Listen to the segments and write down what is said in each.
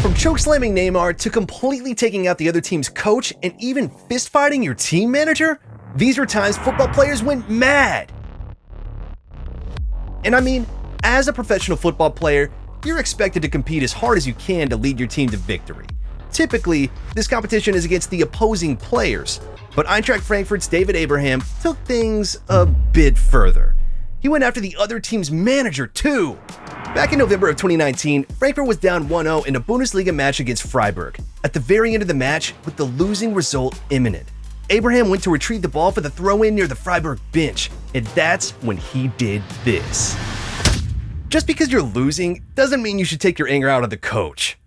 From choke slamming Neymar to completely taking out the other team's coach and even fist fighting your team manager, these were times football players went mad. And I mean, as a professional football player, you're expected to compete as hard as you can to lead your team to victory. Typically, this competition is against the opposing players, but Eintracht Frankfurt's David Abraham took things a bit further. He went after the other team's manager too. Back in November of 2019, Frankfurt was down 1-0 in a Bundesliga match against Freiburg. At the very end of the match, with the losing result imminent, Abraham went to retrieve the ball for the throw-in near the Freiburg bench, and that's when he did this. Just because you're losing doesn't mean you should take your anger out on the coach.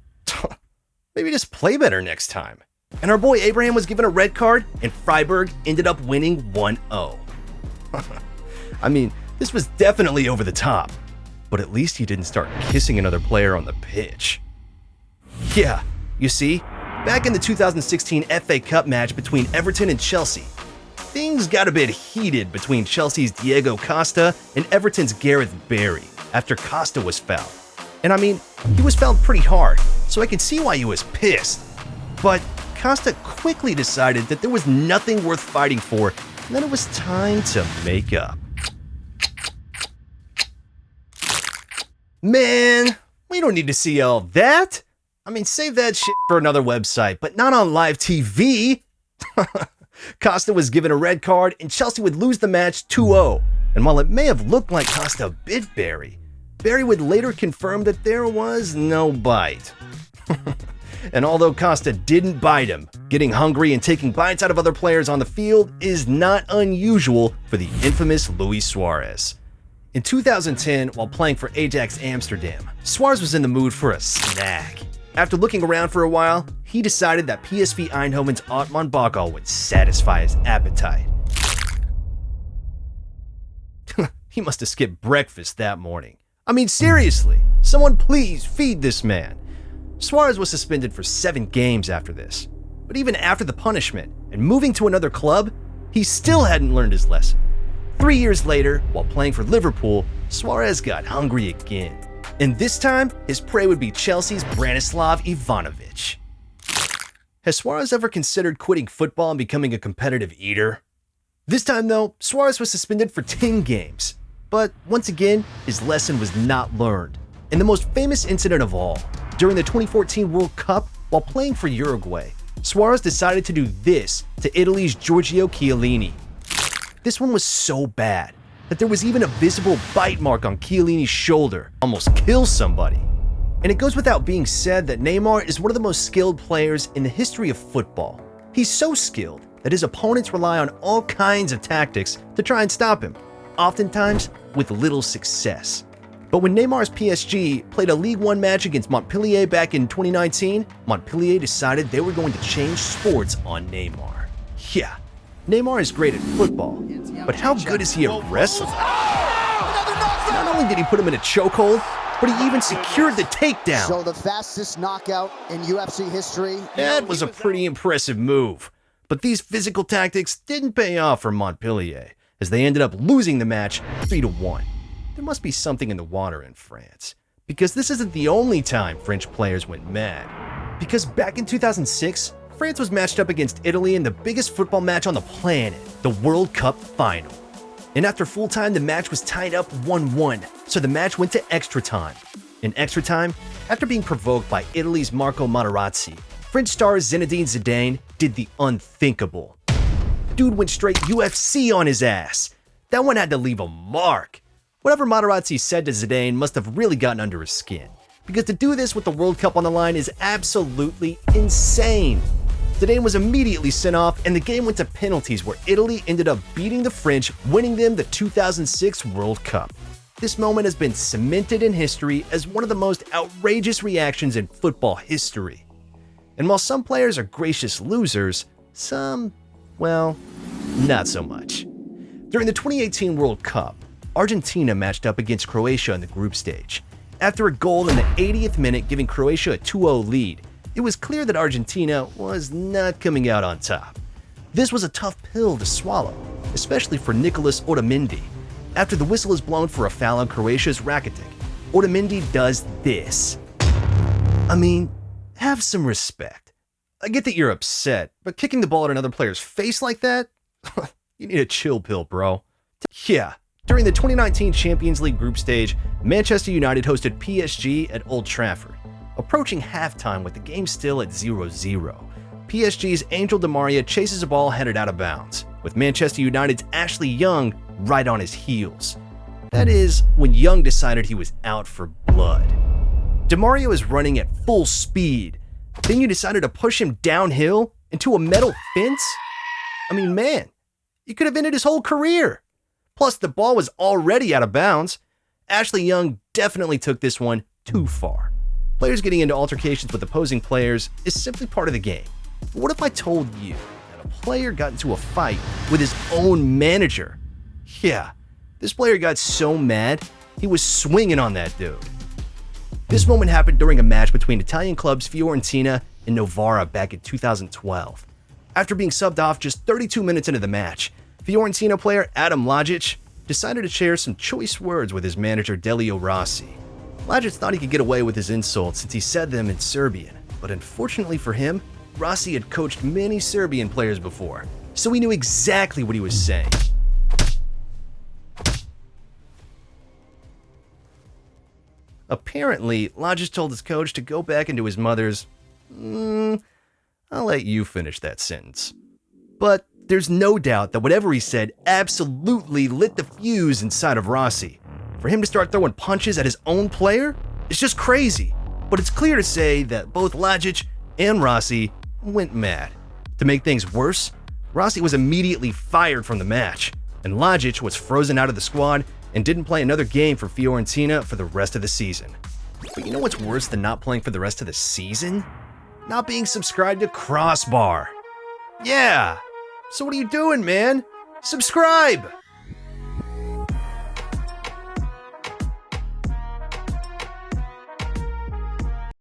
Maybe just play better next time. And our boy Abraham was given a red card, and Freiburg ended up winning 1-0. I mean, this was definitely over the top, but at least he didn't start kissing another player on the pitch. Yeah, you see, back in the 2016 FA Cup match between Everton and Chelsea, things got a bit heated between Chelsea's Diego Costa and Everton's Gareth Barry after Costa was fouled. And I mean, he was fouled pretty hard, so I could see why he was pissed. But Costa quickly decided that there was nothing worth fighting for, and that it was time to make up. Man, we don't need to see all that. I mean, save that shit for another website, but not on live TV. Costa was given a red card, and Chelsea would lose the match 2-0. And while it may have looked like Costa bit Barry, Barry would later confirm that there was no bite. And although Costa didn't bite him, getting hungry and taking bites out of other players on the field is not unusual for the infamous Luis Suarez. In 2010, while playing for Ajax Amsterdam, Suarez was in the mood for a snack. After looking around for a while, he decided that PSV Eindhoven's Ottmar Bakal would satisfy his appetite. He must have skipped breakfast that morning. I mean, seriously, someone please feed this man. Suarez was suspended for 7 games after this, but even after the punishment and moving to another club, he still hadn't learned his lesson. 3 years later, while playing for Liverpool, Suarez got hungry again. And this time, his prey would be Chelsea's Branislav Ivanovic. Has Suarez ever considered quitting football and becoming a competitive eater? This time though, Suarez was suspended for 10 games. But once again, his lesson was not learned. In the most famous incident of all, during the 2014 World Cup, while playing for Uruguay, Suarez decided to do this to Italy's Giorgio Chiellini. This one was so bad that there was even a visible bite mark on Chiellini's shoulder, almost kills somebody. And it goes without being said that Neymar is one of the most skilled players in the history of football. He's so skilled that his opponents rely on all kinds of tactics to try and stop him, oftentimes with little success. But when Neymar's PSG played a League One match against Montpellier back in 2019, Montpellier decided they were going to change sports on Neymar. Yeah, Neymar is great at football, but how good is he at wrestling? Not only did he put him in a chokehold, but he even secured the takedown. So the fastest knockout in UFC history. That was a pretty impressive move. But these physical tactics didn't pay off for Montpellier, as they ended up losing the match 3-1. There must be something in the water in France, because this isn't the only time French players went mad. Because back in 2006, France was matched up against Italy in the biggest football match on the planet, the World Cup final. And after full time, the match was tied up 1-1, so the match went to extra time. In extra time, after being provoked by Italy's Marco Materazzi, French star Zinedine Zidane did the unthinkable. Dude went straight UFC on his ass. That one had to leave a mark. Whatever Materazzi said to Zidane must have really gotten under his skin, because to do this with the World Cup on the line is absolutely insane. Zidane was immediately sent off, and the game went to penalties where Italy ended up beating the French, winning them the 2006 World Cup. This moment has been cemented in history as one of the most outrageous reactions in football history. And while some players are gracious losers, some, well, not so much. During the 2018 World Cup, Argentina matched up against Croatia in the group stage. After a goal in the 80th minute giving Croatia a 2-0 lead, it was clear that Argentina was not coming out on top. This was a tough pill to swallow, especially for Nicolas Otamendi. After the whistle is blown for a foul on Croatia's Rakitic, Otamendi does this. I mean, Have some respect. I get that you're upset, but kicking the ball at another player's face like that? You need a chill pill, bro. Yeah, during the 2019 Champions League group stage, Manchester United hosted PSG at Old Trafford. Approaching halftime with the game still at 0-0, PSG's Angel Di Maria chases a ball headed out of bounds, with Manchester United's Ashley Young right on his heels. That is, when Young decided he was out for blood. Di Maria was running at full speed. Then you decided to push him downhill into a metal fence? I mean, man, you could have ended his whole career. Plus, the ball was already out of bounds. Ashley Young definitely took this one too far. Players getting into altercations with opposing players is simply part of the game. But what if I told you that a player got into a fight with his own manager? Yeah, this player got so mad, he was swinging on that dude. This moment happened during a match between Italian clubs Fiorentina and Novara back in 2012. After being subbed off just 32 minutes into the match, Fiorentina player Adam Lajic decided to share some choice words with his manager Delio Rossi. Lajic thought he could get away with his insults since he said them in Serbian, but unfortunately for him, Rossi had coached many Serbian players before, so he knew exactly what he was saying. Apparently, Lajic told his coach to go back into his mother's, I'll let you finish that sentence. But there's no doubt that whatever he said absolutely lit the fuse inside of Rossi. For him to start throwing punches at his own player is just crazy. But it's clear to say that both Lajic and Rossi went mad. To make things worse, Rossi was immediately fired from the match, and Lajic was frozen out of the squad and didn't play another game for Fiorentina for the rest of the season. But you know what's worse than not playing for the rest of the season? Not being subscribed to CROSSBAR. Yeah! So what are you doing, man? Subscribe!